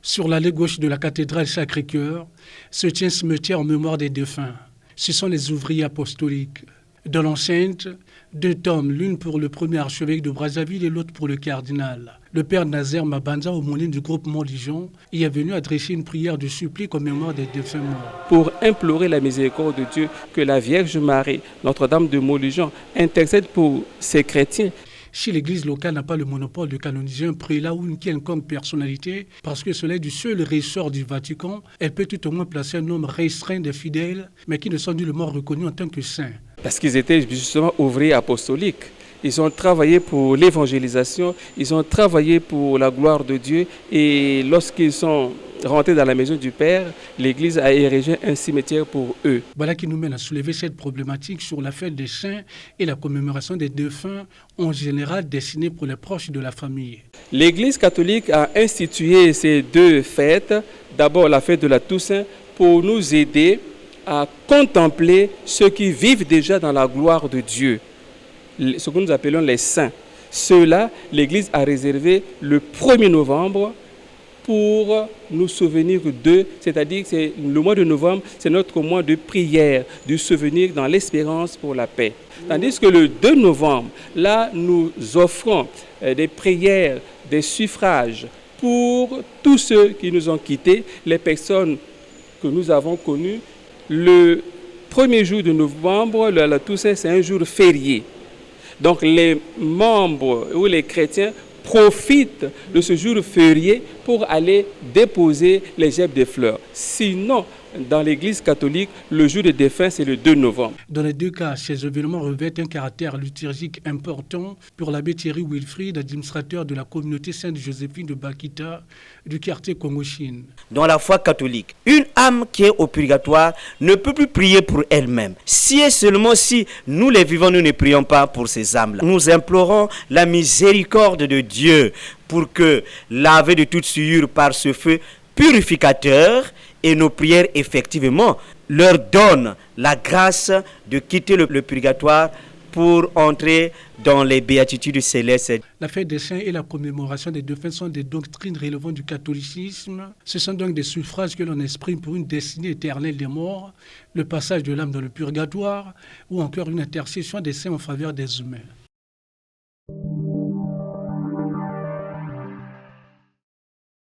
Sur l'allée gauche de la cathédrale Sacré-Cœur se tient un cimetière en mémoire des défunts. Ce sont les ouvriers apostoliques. Dans l'enceinte, 2 tombes, l'une pour le premier archevêque de Brazzaville et l'autre pour le cardinal. Le père Nazaire Mabanza, aumônier du groupe Montligeon, y est venu adresser une prière de supplique en mémoire des défunts morts. Pour implorer la miséricorde de Dieu, que la Vierge Marie, Notre-Dame de Montligeon, intercède pour ces chrétiens. Si l'Église locale n'a pas le monopole de canoniser un prélat ou une quelconque personnalité, parce que cela est du seul ressort du Vatican, elle peut tout au moins placer un nombre restreint de fidèles, mais qui ne sont nullement reconnus en tant que saints. Parce qu'ils étaient justement ouvriers apostoliques. Ils ont travaillé pour l'évangélisation, ils ont travaillé pour la gloire de Dieu et lorsqu'ils sont rentrés dans la maison du Père, l'Église a érigé un cimetière pour eux. Voilà qui nous mène à soulever cette problématique sur la fête des saints et la commémoration des défunts en général destinée pour les proches de la famille. L'Église catholique a institué ces 2 fêtes, d'abord la fête de la Toussaint, pour nous aider à contempler ceux qui vivent déjà dans la gloire de Dieu, ce que nous appelons les saints. Ceux-là, l'Église a réservé le 1er novembre pour nous souvenir d'eux, c'est-à-dire que le mois de novembre, c'est notre mois de prière, de souvenir dans l'espérance pour la paix. Tandis que le 2 novembre, là, nous offrons des prières, des suffrages pour tous ceux qui nous ont quittés, les personnes que nous avons connues. Le 1er jour de novembre, la Toussaint, c'est un jour férié. Donc les membres ou les chrétiens profitent de ce jour férié pour aller déposer les gerbes de fleurs. Sinon, dans l'Église catholique, le jour des défunts, c'est le 2 novembre. Dans les 2 cas, ces événements revêtent un caractère liturgique important pour l'abbé Thierry Wilfried, administrateur de la communauté Sainte-Joséphine de Bakita, du quartier Congo-Chine. Dans la foi catholique, une âme qui est au purgatoire ne peut plus prier pour elle-même. Si et seulement si nous les vivants, nous ne prions pas pour ces âmes-là. Nous implorons la miséricorde de Dieu pour que, lavés de toute souillure par ce feu purificateur, et nos prières, effectivement, leur donnent la grâce de quitter le purgatoire pour entrer dans les béatitudes célestes. La fête des saints et la commémoration des défunts sont des doctrines relevantes du catholicisme. Ce sont donc des suffrages que l'on exprime pour une destinée éternelle des morts, le passage de l'âme dans le purgatoire ou encore une intercession des saints en faveur des humains.